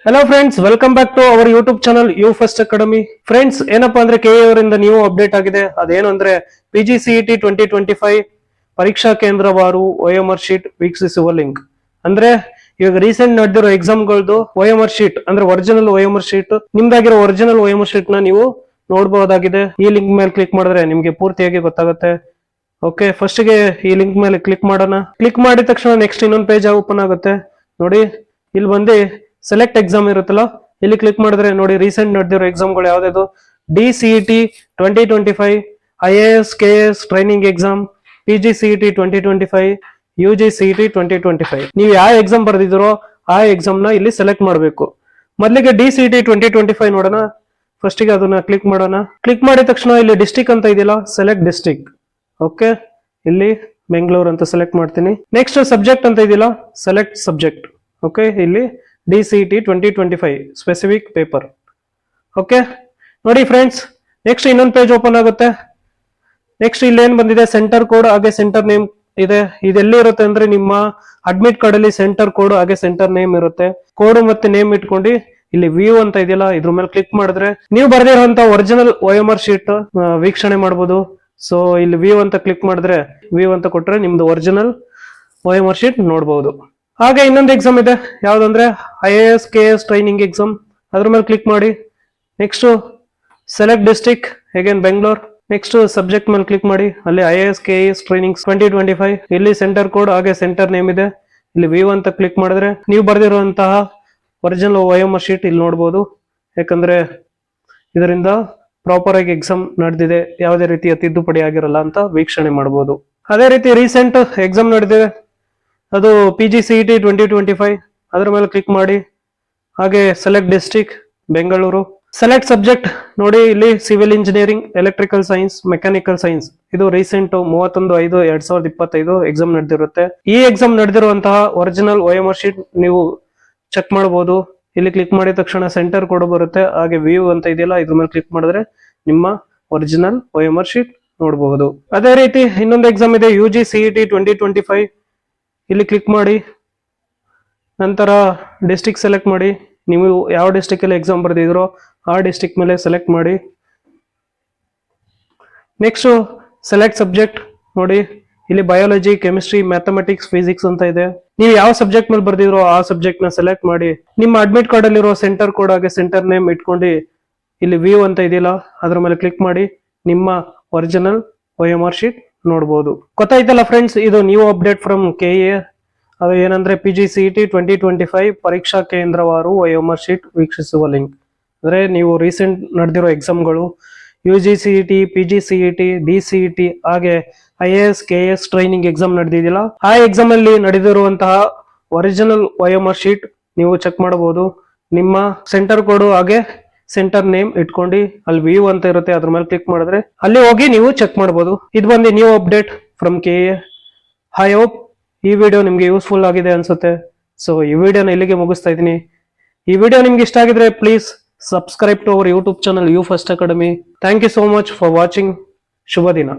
Hello friends, welcome back to our YouTube channel U First Academy. Friends, ಏನಪ್ಪಾ ಅಂದ್ರೆ KA ಅವರಿಂದ new update ಆಗಿದೆ. ಅದೇನು ಅಂದ್ರೆ PGCET 2025 ಪರೀಕ್ಷಾ ಕೇಂದ್ರವಾರು OMR ಶೀಟ್ ವೀಕ್ಷಿಸುವ ಲಿಂಕ್. ಅಂದ್ರೆ ಇವಾಗ ರೀಸೆಂಟ್ ನಡೆದಿರೋ ಎಕ್ಸಾಮ್ಗಳದ್ದು OMR ಶೀಟ್ ಅಂದ್ರೆ ಒರಿಜಿನಲ್ OMR ಶೀಟ್ ನಿಮ್ದಾಗಿರೋ ಒರಿಜಿನಲ್ OMR ಶೀಟ್ ನ ನೀವು ನೋಡಬಹುದಾಗಿದೆ. ಈ ಲಿಂಕ್ ಮೇಲೆ ಕ್ಲಿಕ್ ಮಾಡಿದ್ರೆ ನಿಮ್ಗೆ ಪೂರ್ತಿಯಾಗಿ ಗೊತ್ತಾಗುತ್ತೆ. ಓಕೆ, ಫಸ್ಟ್ ಗೆ ಈ ಲಿಂಕ್ ಮೇಲೆ ಕ್ಲಿಕ್ ಮಾಡೋಣ. ಕ್ಲಿಕ್ ಮಾಡಿದ ತಕ್ಷಣ ನೆಕ್ಸ್ಟ್ ಇನ್ನೊಂದು ಪೇಜ್ ಓಪನ್ ಆಗುತ್ತೆ. ನೋಡಿ, ಇಲ್ಲಿ ಬಂದು ಸೆಲೆಕ್ಟ್ ಎಕ್ಸಾಮ್ ಇರುತ್ತಲ್ಲ, ಇಲ್ಲಿ ಕ್ಲಿಕ್ ಮಾಡಿದ್ರೆ ನೋಡಿ ರೀಸೆಂಟ್ ನಡೆದಿರೋ ಎಕ್ಸಾಮ್ಗಳು ಯಾವ್ದು. DCET 2025, IAS KS training exam, PGCET 2025, UGCET 2025. ನೀವು ಯಾವ ಎಕ್ಸಾಮ್ ಬರ್ದಿದ್ದೀರೋ ಆ ಎಕ್ಸಾಮ್ ನ ಇಲ್ಲಿ ಸೆಲೆಕ್ಟ್ ಮಾಡಬೇಕು. ಮೊದಲಿಗೆ DCET 2025 ನೋಡೋಣ. ಫಸ್ಟ್ ಗೆ ಅದನ್ನ ಕ್ಲಿಕ್ ಮಾಡೋಣ. ಕ್ಲಿಕ್ ಮಾಡಿದ ತಕ್ಷಣ ಇಲ್ಲಿ ಡಿಸ್ಟ್ರಿಕ್ಟ್ ಅಂತ ಇದೆಯಲ್ಲ, ಸೆಲೆಕ್ಟ್ ಡಿಸ್ಟ್ರಿಕ್ಟ್. ಓಕೆ, ಇಲ್ಲಿ ಬೆಂಗಳೂರು ಅಂತ ಸೆಲೆಕ್ಟ್ ಮಾಡ್ತೀನಿ. ನೆಕ್ಸ್ಟ್ ಸಬ್ಜೆಕ್ಟ್ ಅಂತ ಇದೆಯಲ್ಲ, ಸೆಲೆಕ್ಟ್ ಸಬ್ಜೆಕ್ಟ್. ಓಕೆ, ಇಲ್ಲಿ DCET 2025 ಸ್ಪೆಸಿಫಿಕ್ ಪೇಪರ್. ಓಕೆ, ನೋಡಿ ಫ್ರೆಂಡ್ಸ್, ನೆಕ್ಸ್ಟ್ ಇನ್ನೊಂದು ಪೇಜ್ ಓಪನ್ ಆಗುತ್ತೆ. ನೆಕ್ಸ್ಟ್ ಇಲ್ಲಿ ಏನ್ ಬಂದಿದೆ, ಸೆಂಟರ್ ಕೋಡ್ ಹಾಗೆ ಸೆಂಟರ್ ನೇಮ್ ಇದೆ. ಇದೆಲ್ಲಿ ಇರುತ್ತೆ ಅಂದ್ರೆ ನಿಮ್ಮ ಅಡ್ಮಿಟ್ ಕಾರ್ಡ್ ಅಲ್ಲಿ ಸೆಂಟರ್ ಕೋಡ್ ಹಾಗೆ ಸೆಂಟರ್ ನೇಮ್ ಇರುತ್ತೆ. ಕೋಡ್ ಮತ್ತೆ ನೇಮ್ ಇಟ್ಕೊಂಡು ಇಲ್ಲಿ ವ್ಯೂ ಅಂತ ಇದೆಯಲ್ಲ, ಇದ್ರ ಮೇಲೆ ಕ್ಲಿಕ್ ಮಾಡಿದ್ರೆ ನೀವು ಬರೆದಿರುವಂತ ಒರಿಜಿನಲ್ OMR ಶೀಟ್ ವೀಕ್ಷಣೆ ಮಾಡಬಹುದು. ಸೊ ಇಲ್ಲಿ ವ್ಯೂ ಅಂತ ಕ್ಲಿಕ್ ಮಾಡಿದ್ರೆ, ವ್ಯೂ ಅಂತ ಕೊಟ್ರೆ ನಿಮ್ದು ಒರಿಜಿನಲ್ OMR ಶೀಟ್ ನೋಡಬಹುದು. ಹಾಗೆ ಇನ್ನೊಂದು ಎಕ್ಸಾಮ್ ಇದೆ, ಯಾವ್ದಂದ್ರೆ IAS KS ಟ್ರೈನಿಂಗ್ ಎಕ್ಸಾಮ್. ಅದ್ರ ಮೇಲೆ ಕ್ಲಿಕ್ ಮಾಡಿ. Next select district, again Bengaluru. Next subject ಮೇಲೆ ಕ್ಲಿಕ್ ಮಾಡಿ, ಅಲ್ಲಿ IAS KS ಟ್ರೈನಿಂಗ್ 2025. ಇಲ್ಲಿ ಸೆಂಟರ್ ಕೋಡ್ ಹಾಗೆ ಸೆಂಟರ್ ನೇಮ್ ಇದೆ. ಇಲ್ಲಿ ವ್ಯೂ ಅಂತ ಕ್ಲಿಕ್ ಮಾಡಿದ್ರೆ ನೀವು ಬರೆದಿರುವಂತಹ ಒರಿಜಿನಲ್ OMR ಶೀಟ್ ಇಲ್ಲಿ ನೋಡಬಹುದು. ಯಾಕಂದ್ರೆ ಇದರಿಂದ ಪ್ರಾಪರ್ ಆಗಿ ಎಕ್ಸಾಮ್ ನಡೆದಿದೆ, ಯಾವುದೇ ರೀತಿಯ ತಿದ್ದುಪಡಿ ಆಗಿರಲ್ಲ ಅಂತ ವೀಕ್ಷಣೆ ಮಾಡಬಹುದು. ಅದೇ ರೀತಿ ರೀಸೆಂಟ್ ಎಕ್ಸಾಮ್ ನಡೆದಿದೆ, ಅದು PGCET 2025. ಅದ್ರ ಮೇಲೆ ಕ್ಲಿಕ್ ಮಾಡಿ. ಹಾಗೆ select district Bengaluru. Select subject ನೋಡಿ, ಇಲ್ಲಿ civil engineering, electrical science, mechanical science. ಇದು ರೀಸೆಂಟ್ 31/5/2025 ಎಕ್ಸಾಮ್ ನಡೆದಿರುತ್ತೆ. ಈ ಎಕ್ಸಾಮ್ ನಡೆದಿರುವಂತಹ ಒರಿಜಿನಲ್ OMR ಶೀಟ್ ನೀವು ಚೆಕ್ ಮಾಡಬಹುದು. ಇಲ್ಲಿ ಕ್ಲಿಕ್ ಮಾಡಿದ ತಕ್ಷಣ ಸೆಂಟರ್ ಕೋಡ್ ಬರುತ್ತೆ. ಹಾಗೆ ವ್ಯೂ ಅಂತ ಇದೆಯಲ್ಲ, ಇದ್ರ ಮೇಲೆ ಕ್ಲಿಕ್ ಮಾಡಿದ್ರೆ ನಿಮ್ಮ ಒರಿಜಿನಲ್ OMR ಶೀಟ್ ನೋಡಬಹುದು. ಅದೇ ರೀತಿ ಇನ್ನೊಂದು ಎಕ್ಸಾಮ್ ಇದೆ, UGCET 2025. ಇಲ್ಲಿ ಕ್ಲಿಕ್ ಮಾಡಿ. ನಂತರ ಡಿಸ್ಟ್ರಿಕ್ಟ್ ಸೆಲೆಕ್ಟ್ ಮಾಡಿ. ನೀವು ಯಾವ ಡಿಸ್ಟ್ರಿಕ್ಟ್ ಅಲ್ಲಿ ಎಕ್ಸಾಮ್ ಬರ್ದಿದ್ರೋ ಆ ಡಿಸ್ಟ್ರಿಕ್ಟ್ ಮೇಲೆ ಸೆಲೆಕ್ಟ್ ಮಾಡಿ. ನೆಕ್ಸ್ಟ್ ಸೆಲೆಕ್ಟ್ ಸಬ್ಜೆಕ್ಟ್ ನೋಡಿ, ಇಲ್ಲಿ ಬಯಾಲಜಿ, ಕೆಮಿಸ್ಟ್ರಿ, ಮ್ಯಾಥಮೆಟಿಕ್ಸ್, ಫಿಸಿಕ್ಸ್ ಅಂತ ಇದೆ. ನೀವು ಯಾವ ಸಬ್ಜೆಕ್ಟ್ ಮೇಲೆ ಬರ್ದಿದ್ರೋ ಆ ಸಬ್ಜೆಕ್ಟ್ ನ ಸೆಲೆಕ್ಟ್ ಮಾಡಿ. ನಿಮ್ಮ ಅಡ್ಮಿಟ್ ಕಾರ್ಡ್ ಅಲ್ಲಿರೋ ಸೆಂಟರ್ ಕೋಡ್ ಹಾಗೆ ಸೆಂಟರ್ ನೇಮ್ ಇಟ್ಕೊಂಡು ಇಲ್ಲಿ ವ್ಯೂ ಅಂತ ಇದೆಯಲ್ಲ, ಅದ್ರ ಮೇಲೆ ಕ್ಲಿಕ್ ಮಾಡಿ. ನಿಮ್ಮ ಒರಿಜಿನಲ್ OMR ಶೀಟ್ ನೋಡಬಹುದು. ಗೊತ್ತಾಯ್ತಲ್ಲ ಫ್ರೆಂಡ್ಸ್, ಇದು ನ್ಯೂ ಅಪ್ಡೇಟ್ ಫ್ರಮ್ KA. ಅದು ಏನಂದ್ರೆ PGCET 2025 ಪರೀಕ್ಷಾ ಕೇಂದ್ರವಾರು OMR ಶೀಟ್ ವೀಕ್ಷಿಸುವ ಲಿಂಕ್. ಅಂದ್ರೆ ನೀವು ರೀಸೆಂಟ್ ನಡೆದಿರೋ ಎಕ್ಸಾಮ್ಗಳು UGCET, PGCET, DCET ಹಾಗೆ IAS KS ಟ್ರೈನಿಂಗ್ ಎಕ್ಸಾಮ್ ನಡೆದಿದ್ದಿಲ್ಲ, ಆ ಎಕ್ಸಾಮ್ ಅಲ್ಲಿ ನಡೆದಿರುವಂತಹ ಒರಿಜಿನಲ್ OMR ಶೀಟ್ ನೀವು ಚೆಕ್ ಮಾಡಬಹುದು. ನಿಮ್ಮ ಸೆಂಟರ್ ಕೋಡ್ ಹಾಗೆ ಸೆಂಟರ್ ನೇಮ್ ಇಟ್ಕೊಂಡು ಅಲ್ಲಿ ವ್ಯೂ ಅಂತ ಇರುತ್ತೆ, ಅದ್ರ ಮೇಲೆ ಕ್ಲಿಕ್ ಮಾಡಿದ್ರೆ ಅಲ್ಲಿ ಹೋಗಿ ನೀವು ಚೆಕ್ ಮಾಡಬಹುದು. ಇದು ಬಂದು new update from KA. I hope ಈ ವಿಡಿಯೋ ನಿಮ್ಗೆ ಯೂಸ್ಫುಲ್ ಆಗಿದೆ ಅನ್ಸುತ್ತೆ. ಸೊ ಈ ವಿಡಿಯೋನ ಇಲ್ಲಿಗೆ ಮುಗಿಸ್ತಾ ಇದ್ದೀನಿ. ಈ ವಿಡಿಯೋ ನಿಮ್ಗೆ ಇಷ್ಟ ಆಗಿದ್ರೆ please subscribe to our YouTube channel U First Academy. Thank you so much for watching. ಶುಭ ದಿನ.